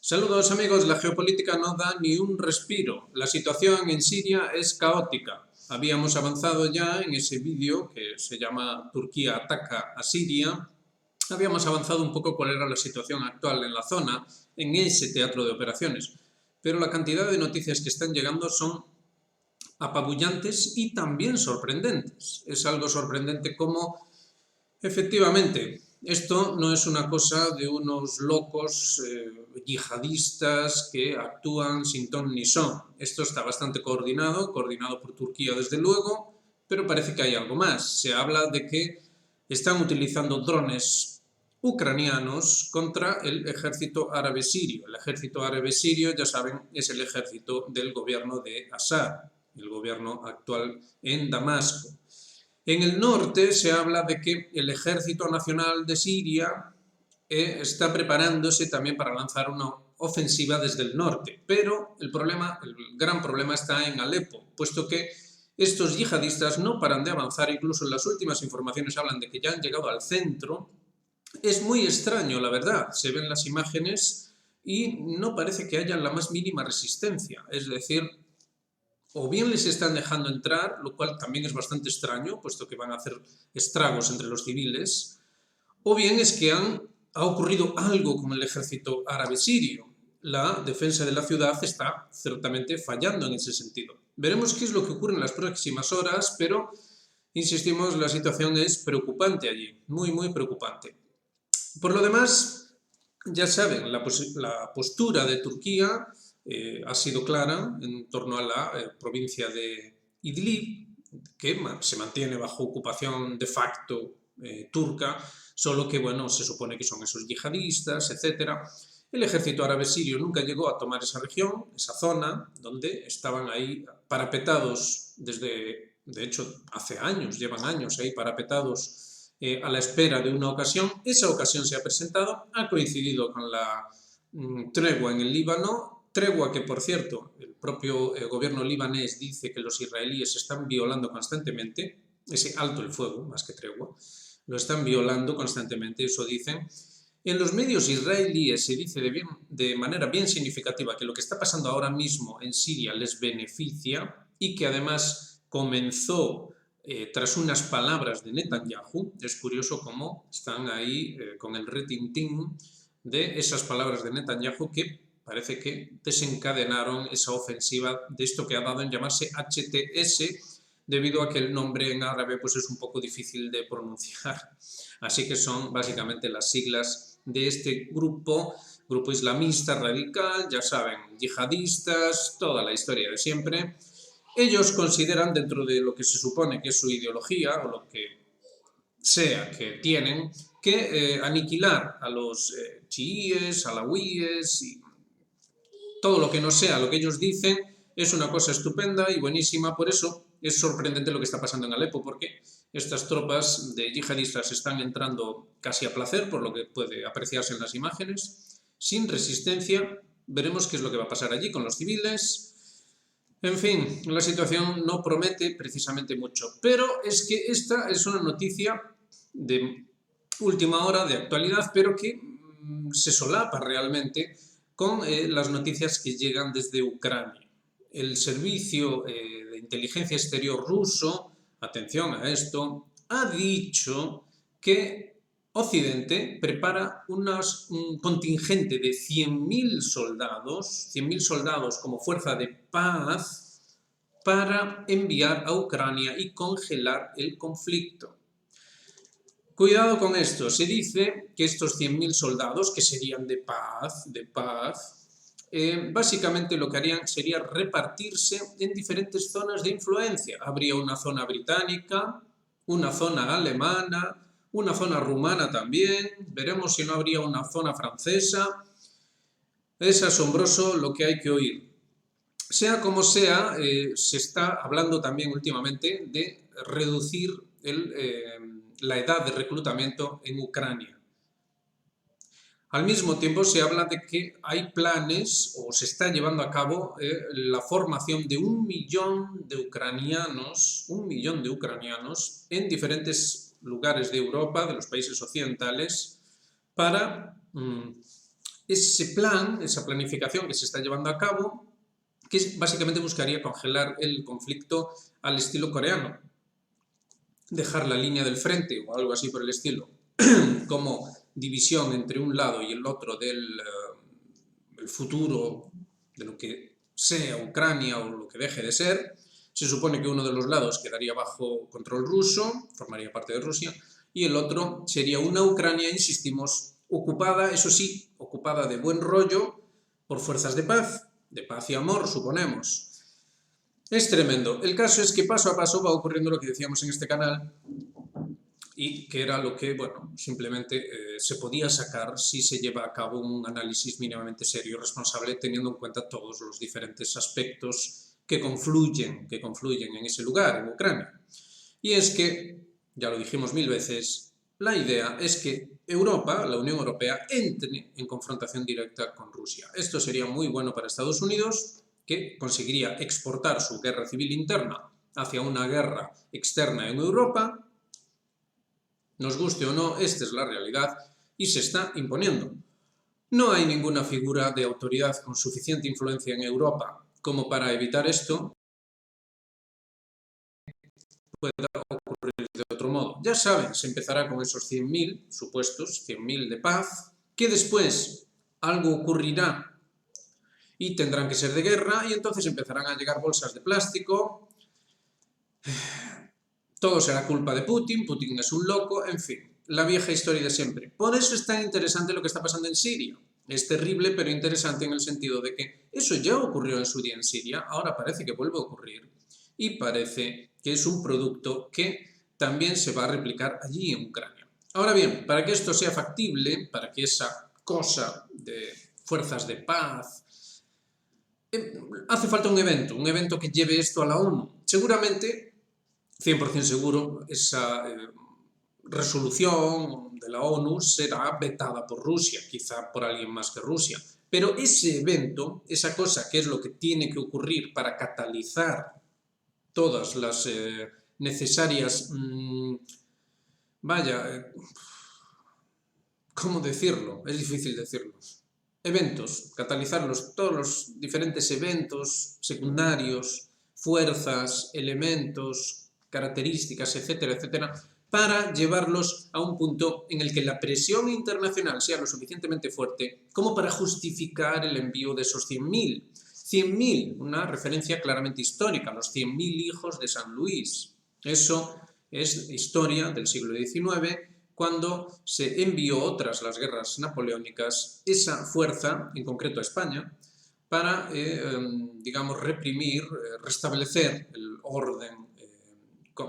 Saludos amigos, la geopolítica no da ni un respiro. La situación en Siria es caótica. Habíamos avanzado ya en ese vídeo que se llama Turquía ataca a Siria. Habíamos avanzado un poco cuál era la situación actual en la zona, en ese teatro de operaciones. Pero la cantidad de noticias que están llegando son apabullantes y también sorprendentes. Es algo sorprendente como, efectivamente, esto no es una cosa de unos locos yihadistas que actúan sin ton ni son. Esto está bastante coordinado por Turquía desde luego, pero parece que hay algo más. Se habla de que están utilizando drones ucranianos contra el ejército árabe sirio. El ejército árabe sirio, ya saben, es el ejército del gobierno de Assad, el gobierno actual en Damasco. En el norte se habla de que el Ejército Nacional de Siria está preparándose también para lanzar una ofensiva desde el norte, pero el gran problema está en Alepo, puesto que estos yihadistas no paran de avanzar, incluso en las últimas informaciones hablan de que ya han llegado al centro. Es muy extraño, la verdad, se ven las imágenes y no parece que haya la más mínima resistencia, es decir, o bien les están dejando entrar, lo cual también es bastante extraño, puesto que van a hacer estragos entre los civiles, o bien es que ha ocurrido algo con el ejército árabe sirio. La defensa de la ciudad está ciertamente fallando en ese sentido. Veremos qué es lo que ocurre en las próximas horas, pero, insistimos, la situación es preocupante allí, muy, muy preocupante. Por lo demás, ya saben, la postura de Turquía ha sido clara en torno a la provincia de Idlib, que se mantiene bajo ocupación de facto turca, solo que, bueno, se supone que son esos yihadistas, etc. El ejército árabe sirio nunca llegó a tomar esa región, esa zona, donde estaban ahí parapetados de hecho, hace años, llevan años ahí parapetados a la espera de una ocasión. Esa ocasión se ha presentado, ha coincidido con la tregua en el Líbano, tregua que, por cierto, el propio gobierno libanés dice que los israelíes están violando constantemente, ese alto el fuego, más que tregua, lo están violando constantemente, eso dicen. En los medios israelíes se dice de manera bien significativa que lo que está pasando ahora mismo en Siria les beneficia y que además comenzó tras unas palabras de Netanyahu. Es curioso cómo están ahí con el retintín de esas palabras de Netanyahu que parece que desencadenaron esa ofensiva de esto que ha dado en llamarse HTS, debido a que el nombre en árabe pues es un poco difícil de pronunciar. Así que son básicamente las siglas de este grupo islamista radical, ya saben, yihadistas, toda la historia de siempre. Ellos consideran, dentro de lo que se supone que es su ideología, o lo que sea que tienen, que aniquilar a los chiíes, alawíes y todo lo que no sea lo que ellos dicen es una cosa estupenda y buenísima. Por eso es sorprendente lo que está pasando en Alepo, porque estas tropas de yihadistas están entrando casi a placer, por lo que puede apreciarse en las imágenes, sin resistencia. Veremos qué es lo que va a pasar allí con los civiles. En fin, la situación no promete precisamente mucho, pero es que esta es una noticia de última hora, de actualidad, pero que se solapa realmente con las noticias que llegan desde Ucrania. El servicio de inteligencia exterior ruso, atención a esto, ha dicho que Occidente prepara un contingente de 100.000 soldados como fuerza de paz para enviar a Ucrania y congelar el conflicto. Cuidado con esto, se dice que estos 100.000 soldados, que serían de paz, básicamente lo que harían sería repartirse en diferentes zonas de influencia. Habría una zona británica, una zona alemana, una zona rumana también, veremos si no habría una zona francesa. Es asombroso lo que hay que oír. Sea como sea, se está hablando también últimamente de reducir la edad de reclutamiento en Ucrania. Al mismo tiempo se habla de que hay planes o se está llevando a cabo la formación de 1.000.000 de ucranianos, 1.000.000 de ucranianos en diferentes lugares de Europa, de los países occidentales, para ese plan, esa planificación que se está llevando a cabo, que básicamente buscaría congelar el conflicto al estilo coreano, dejar la línea del frente o algo así por el estilo, como división entre un lado y el otro del el futuro de lo que sea Ucrania o lo que deje de ser. Se supone que uno de los lados quedaría bajo control ruso, formaría parte de Rusia, y el otro sería una Ucrania, insistimos, ocupada, eso sí, ocupada de buen rollo, por fuerzas de paz y amor, suponemos. Es tremendo. El caso es que paso a paso va ocurriendo lo que decíamos en este canal y que era lo que, bueno, simplemente se podía sacar si se lleva a cabo un análisis mínimamente serio y responsable, teniendo en cuenta todos los diferentes aspectos que confluyen en ese lugar, en Ucrania. Y es que, ya lo dijimos 1000 veces, la idea es que Europa, la Unión Europea, entre en confrontación directa con Rusia. Esto sería muy bueno para Estados Unidos, que conseguiría exportar su guerra civil interna hacia una guerra externa en Europa. Nos guste o no, esta es la realidad y se está imponiendo. No hay ninguna figura de autoridad con suficiente influencia en Europa como para evitar esto. Pueda ocurrir de otro modo. Ya saben, se empezará con esos 100.000 supuestos, 100.000 de paz, que después algo ocurrirá y tendrán que ser de guerra y entonces empezarán a llegar bolsas de plástico. Todo será culpa de Putin, Putin es un loco, en fin, la vieja historia de siempre. Por eso es tan interesante lo que está pasando en Siria. Es terrible, pero interesante en el sentido de que eso ya ocurrió en su día en Siria, ahora parece que vuelve a ocurrir y parece que es un producto que también se va a replicar allí en Ucrania. Ahora bien, para que esto sea factible, para que esa cosa de fuerzas de paz, hace falta un evento que lleve esto a la ONU. Seguramente 100% seguro, esa resolución de la ONU será vetada por Rusia, quizá por alguien más que Rusia. Pero ese evento, esa cosa que es lo que tiene que ocurrir para catalizar todas las necesarias, ¿cómo decirlo? Es difícil decirlo. Eventos, catalizarlos, todos los diferentes eventos secundarios, fuerzas, elementos, características, etcétera, etcétera, para llevarlos a un punto en el que la presión internacional sea lo suficientemente fuerte como para justificar el envío de esos 100.000. 100.000, una referencia claramente histórica, los 100.000 hijos de San Luis. Eso es historia del siglo XIX, cuando se envió, tras las guerras napoleónicas, esa fuerza, en concreto a España, para, digamos, reprimir, restablecer el orden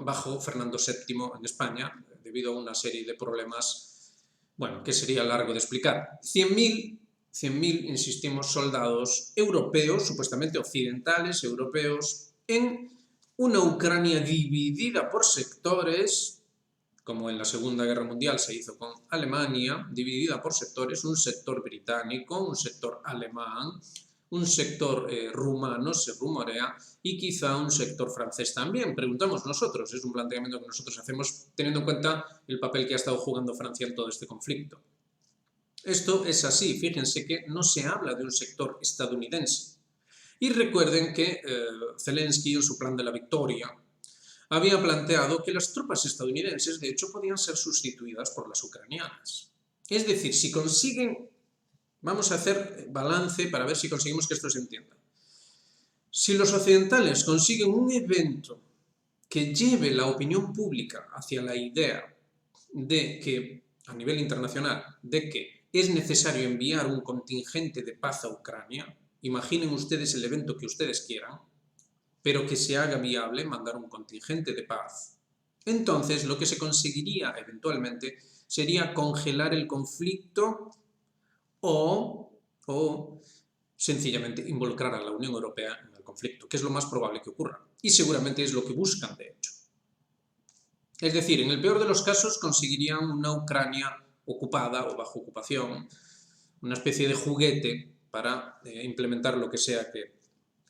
bajo Fernando VII en España, debido a una serie de problemas, bueno, que sería largo de explicar. 100.000, insistimos, soldados europeos, supuestamente occidentales, europeos, en una Ucrania dividida por sectores, como en la Segunda Guerra Mundial se hizo con Alemania, dividida por sectores, un sector británico, un sector alemán, un sector rumano, se rumorea, y quizá un sector francés también. Preguntamos nosotros, es un planteamiento que nosotros hacemos teniendo en cuenta el papel que ha estado jugando Francia en todo este conflicto. Esto es así, fíjense que no se habla de un sector estadounidense. Y recuerden que Zelensky, en su plan de la victoria, había planteado que las tropas estadounidenses, de hecho, podían ser sustituidas por las ucranianas. Es decir, si consiguen, vamos a hacer balance para ver si conseguimos que esto se entienda. Si los occidentales consiguen un evento que lleve la opinión pública hacia la idea de que, a nivel internacional, de que es necesario enviar un contingente de paz a Ucrania, imaginen ustedes el evento que ustedes quieran, pero que se haga viable mandar un contingente de paz. Entonces, lo que se conseguiría eventualmente sería congelar el conflicto o sencillamente involucrar a la Unión Europea en el conflicto, que es lo más probable que ocurra. Y seguramente es lo que buscan, de hecho. Es decir, en el peor de los casos conseguirían una Ucrania ocupada o bajo ocupación, una especie de juguete para implementar lo que sea que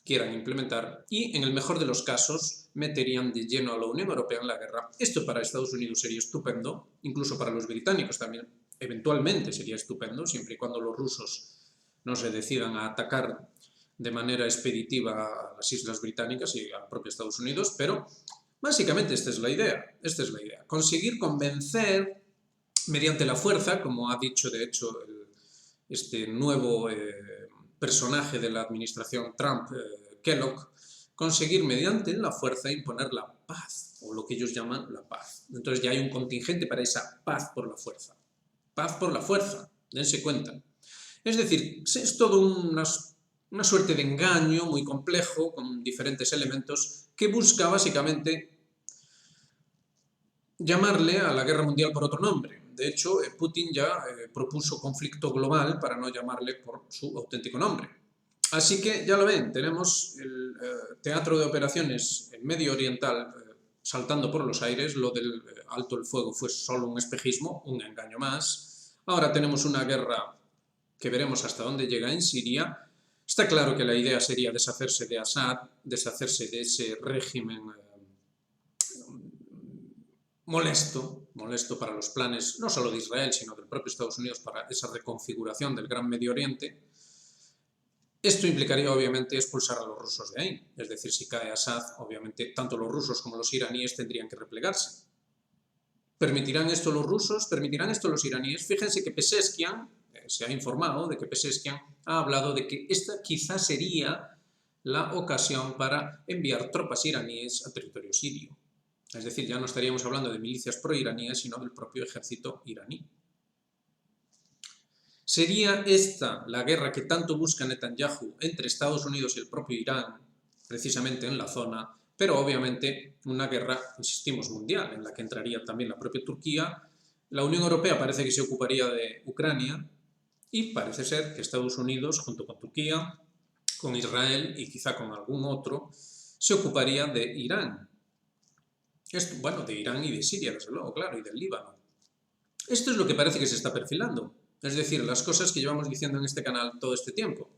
quieran implementar, y en el mejor de los casos meterían de lleno a la Unión Europea en la guerra. Esto para Estados Unidos sería estupendo, incluso para los británicos también eventualmente sería estupendo, siempre y cuando los rusos no se decidan a atacar de manera expeditiva a las Islas Británicas y al propio Estados Unidos, pero básicamente esta es la idea, conseguir convencer mediante la fuerza, como ha dicho de hecho este nuevo personaje de la administración Trump, Kellogg, conseguir mediante la fuerza imponer la paz, o lo que ellos llaman la paz. Entonces ya hay un contingente para esa paz por la fuerza. Paz por la fuerza, dense cuenta. Es decir, es todo una suerte de engaño muy complejo, con diferentes elementos, que busca básicamente llamarle a la guerra mundial por otro nombre. De hecho, Putin ya propuso conflicto global para no llamarle por su auténtico nombre. Así que ya lo ven, tenemos el teatro de operaciones en Medio Oriental saltando por los aires. Lo del alto el fuego fue solo un espejismo, un engaño más. Ahora tenemos una guerra que veremos hasta dónde llega en Siria. Está claro que la idea sería deshacerse de Assad, deshacerse de ese régimen molesto para los planes no solo de Israel, sino del propio Estados Unidos para esa reconfiguración del Gran Medio Oriente. Esto implicaría obviamente expulsar a los rusos de ahí. Es decir, si cae Assad, obviamente tanto los rusos como los iraníes tendrían que replegarse. ¿Permitirán esto los rusos? ¿Permitirán esto los iraníes? Fíjense que Pezeshkian se ha informado de que Pezeshkian ha hablado de que esta quizás sería la ocasión para enviar tropas iraníes a territorio sirio. Es decir, ya no estaríamos hablando de milicias pro-iraníes, sino del propio ejército iraní. ¿Sería esta la guerra que tanto busca Netanyahu entre Estados Unidos y el propio Irán, precisamente en la zona, pero obviamente una guerra, insistimos, mundial, en la que entraría también la propia Turquía? La Unión Europea parece que se ocuparía de Ucrania y parece ser que Estados Unidos, junto con Turquía, con Israel y quizá con algún otro, se ocuparía de Irán. Bueno, de Irán y de Siria, desde luego, claro, y del Líbano. Esto es lo que parece que se está perfilando. Es decir, las cosas que llevamos diciendo en este canal todo este tiempo.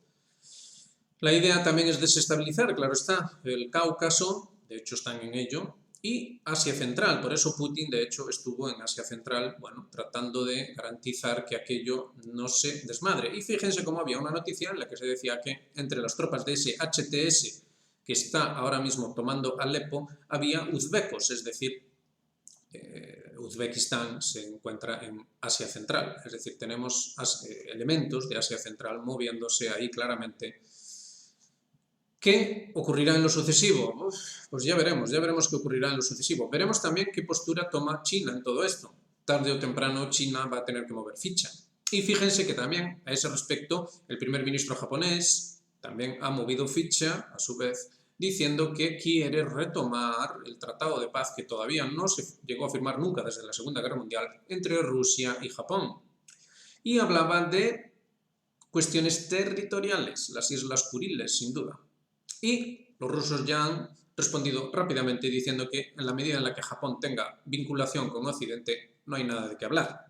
La idea también es desestabilizar, claro está, el Cáucaso, de hecho están en ello, y Asia Central. Por eso Putin, de hecho, estuvo en Asia Central, bueno, tratando de garantizar que aquello no se desmadre. Y fíjense cómo había una noticia en la que se decía que entre las tropas de ese HTS que está ahora mismo tomando Alepo, había uzbecos, es decir, Uzbekistán se encuentra en Asia Central, es decir, tenemos elementos de Asia Central moviéndose ahí claramente. ¿Qué ocurrirá en lo sucesivo? Pues ya veremos qué ocurrirá en lo sucesivo. Veremos también qué postura toma China en todo esto. Tarde o temprano China va a tener que mover ficha. Y fíjense que también a ese respecto el primer ministro japonés también ha movido ficha, a su vez, diciendo que quiere retomar el tratado de paz que todavía no se llegó a firmar nunca desde la Segunda Guerra Mundial entre Rusia y Japón. Y hablaba de cuestiones territoriales, las Islas Kuriles, sin duda. Y los rusos ya han respondido rápidamente diciendo que en la medida en la que Japón tenga vinculación con Occidente, no hay nada de qué hablar.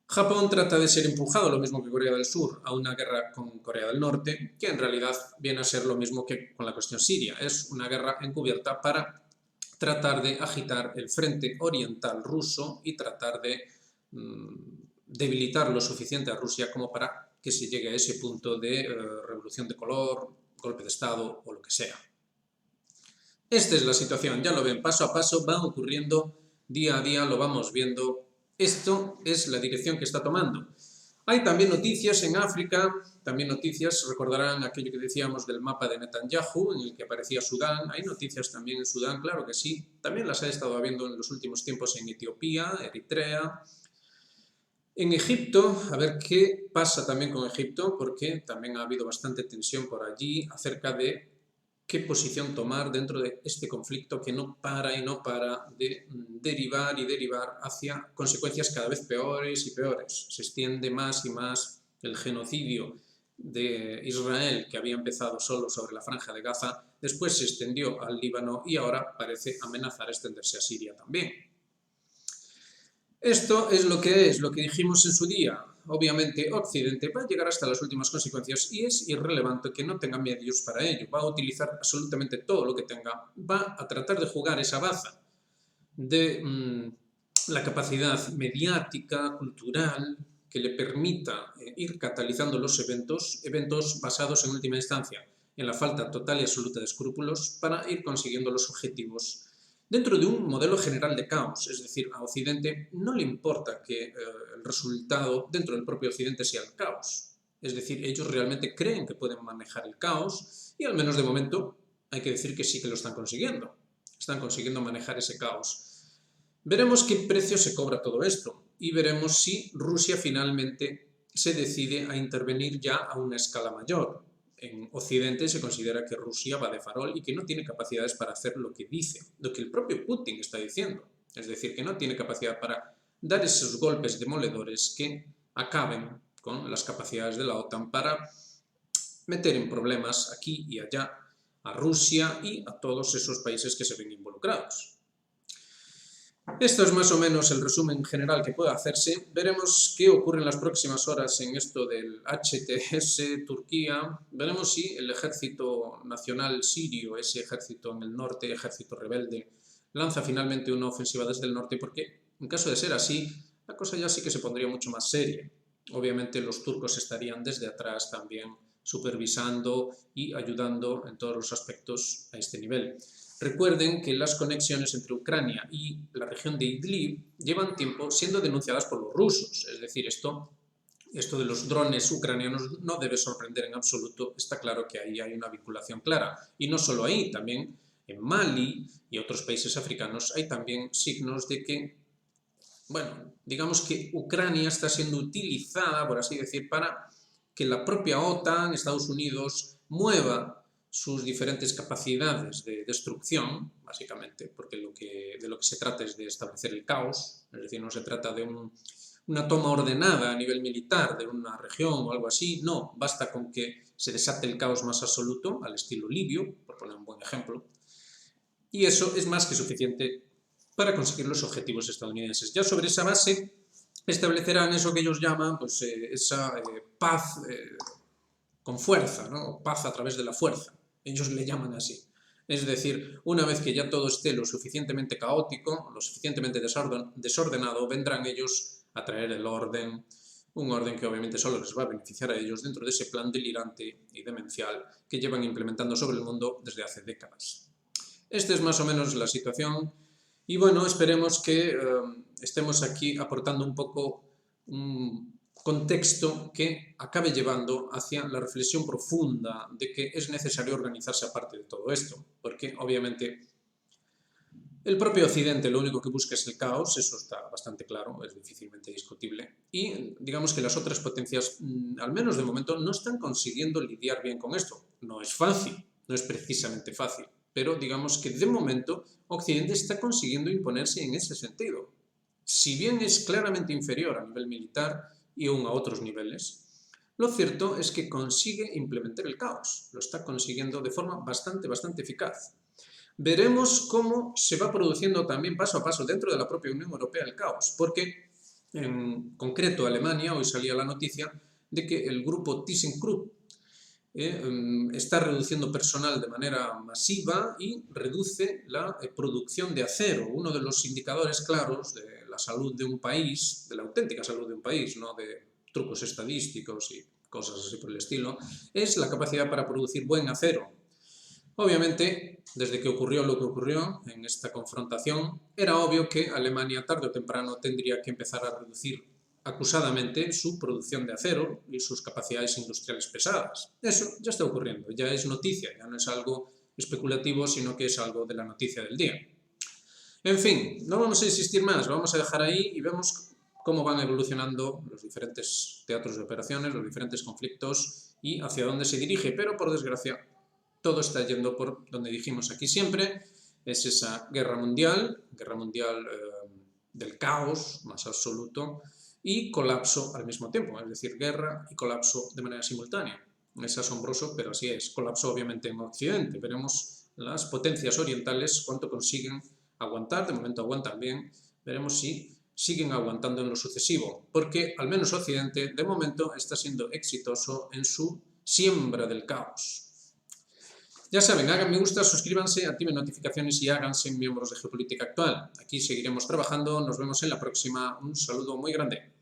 Japón trata de ser empujado, lo mismo que Corea del Sur, a una guerra con Corea del Norte, que en realidad viene a ser lo mismo que con la cuestión siria. Es una guerra encubierta para tratar de agitar el frente oriental ruso y tratar de debilitar lo suficiente a Rusia como para que se llegue a ese punto de revolución de color, golpe de Estado o lo que sea. Esta es la situación, ya lo ven, paso a paso, va ocurriendo día a día, lo vamos viendo. Esto es la dirección que está tomando. Hay también noticias en África, también noticias, recordarán aquello que decíamos del mapa de Netanyahu, en el que aparecía Sudán. Hay noticias también en Sudán, claro que sí. También las he estado viendo en los últimos tiempos en Etiopía, Eritrea. En Egipto, a ver qué pasa también con Egipto, porque también ha habido bastante tensión por allí acerca de qué posición tomar dentro de este conflicto que no para y no para de derivar y derivar hacia consecuencias cada vez peores y peores. Se extiende más y más el genocidio de Israel, que había empezado solo sobre la Franja de Gaza, después se extendió al Líbano y ahora parece amenazar extenderse a Siria también. Esto es lo que dijimos en su día. Obviamente, Occidente va a llegar hasta las últimas consecuencias y es irrelevante que no tenga medios para ello. Va a utilizar absolutamente todo lo que tenga. Va a tratar de jugar esa baza de la capacidad mediática, cultural, que le permita ir catalizando los eventos basados en última instancia en la falta total y absoluta de escrúpulos para ir consiguiendo los objetivos dentro de un modelo general de caos. Es decir, a Occidente no le importa que el resultado dentro del propio Occidente sea el caos. Es decir, ellos realmente creen que pueden manejar el caos y al menos de momento hay que decir que sí que lo están consiguiendo. Están consiguiendo manejar ese caos. Veremos qué precio se cobra todo esto y veremos si Rusia finalmente se decide a intervenir ya a una escala mayor. En Occidente se considera que Rusia va de farol y que no tiene capacidades para hacer lo que dice, lo que el propio Putin está diciendo. Es decir, que no tiene capacidad para dar esos golpes demoledores que acaben con las capacidades de la OTAN para meter en problemas aquí y allá a Rusia y a todos esos países que se ven involucrados. Esto es más o menos el resumen general que puede hacerse. Veremos qué ocurre en las próximas horas en esto del HTS Turquía. Veremos si el ejército nacional sirio, ese ejército en el norte, ejército rebelde, lanza finalmente una ofensiva desde el norte, porque en caso de ser así, la cosa ya sí que se pondría mucho más seria. Obviamente los turcos estarían desde atrás también supervisando y ayudando en todos los aspectos a este nivel. Recuerden que las conexiones entre Ucrania y la región de Idlib llevan tiempo siendo denunciadas por los rusos. Es decir, esto de los drones ucranianos no debe sorprender en absoluto. Está claro que ahí hay una vinculación clara. Y no solo ahí, también en Mali y otros países africanos hay también signos de que, bueno, digamos que Ucrania está siendo utilizada, por así decir, para que la propia OTAN, Estados Unidos, mueva sus diferentes capacidades de destrucción, básicamente, porque de lo que se trata es de establecer el caos, es decir, no se trata de una toma ordenada a nivel militar de una región o algo así, no, basta con que se desate el caos más absoluto, al estilo libio, por poner un buen ejemplo, y eso es más que suficiente para conseguir los objetivos estadounidenses. Ya sobre esa base establecerán eso que ellos llaman pues, esa paz con fuerza, ¿no? Paz a través de la fuerza. Ellos le llaman así. Es decir, una vez que ya todo esté lo suficientemente caótico, lo suficientemente desordenado, vendrán ellos a traer el orden, un orden que obviamente solo les va a beneficiar a ellos dentro de ese plan delirante y demencial que llevan implementando sobre el mundo desde hace décadas. Esta es más o menos la situación y bueno, esperemos que estemos aquí aportando un poco un contexto que acabe llevando hacia la reflexión profunda de que es necesario organizarse aparte de todo esto, porque obviamente el propio Occidente lo único que busca es el caos, eso está bastante claro, es difícilmente discutible, y digamos que las otras potencias, al menos de momento, no están consiguiendo lidiar bien con esto. No es fácil, no es precisamente fácil, pero digamos que de momento Occidente está consiguiendo imponerse en ese sentido. Si bien es claramente inferior a nivel militar y aún a otros niveles, lo cierto es que consigue implementar el caos, lo está consiguiendo de forma bastante eficaz. Veremos cómo se va produciendo también paso a paso dentro de la propia Unión Europea el caos, porque en concreto Alemania, hoy salía la noticia de que el grupo ThyssenKrupp está reduciendo personal de manera masiva y reduce la producción de acero, uno de los indicadores claros de la salud de un país, de la auténtica salud de un país, no de trucos estadísticos y cosas así por el estilo, es la capacidad para producir buen acero. Obviamente, desde que ocurrió lo que ocurrió en esta confrontación, era obvio que Alemania tarde o temprano tendría que empezar a reducir acusadamente su producción de acero y sus capacidades industriales pesadas. Eso ya está ocurriendo, ya es noticia, ya no es algo especulativo, sino que es algo de la noticia del día. En fin, no vamos a insistir más, lo vamos a dejar ahí y vemos cómo van evolucionando los diferentes teatros de operaciones, los diferentes conflictos y hacia dónde se dirige, pero por desgracia todo está yendo por donde dijimos aquí siempre, es esa guerra mundial del caos más absoluto y colapso al mismo tiempo, es decir, guerra y colapso de manera simultánea. Es asombroso, pero así es. Colapso obviamente en Occidente. Veremos las potencias orientales cuánto consiguen aguantar, de momento aguantan bien, veremos si siguen aguantando en lo sucesivo, porque al menos Occidente de momento está siendo exitoso en su siembra del caos. Ya saben, hagan me gusta, suscríbanse, activen notificaciones y háganse miembros de Geopolítica Actual. Aquí seguiremos trabajando, nos vemos en la próxima. Un saludo muy grande.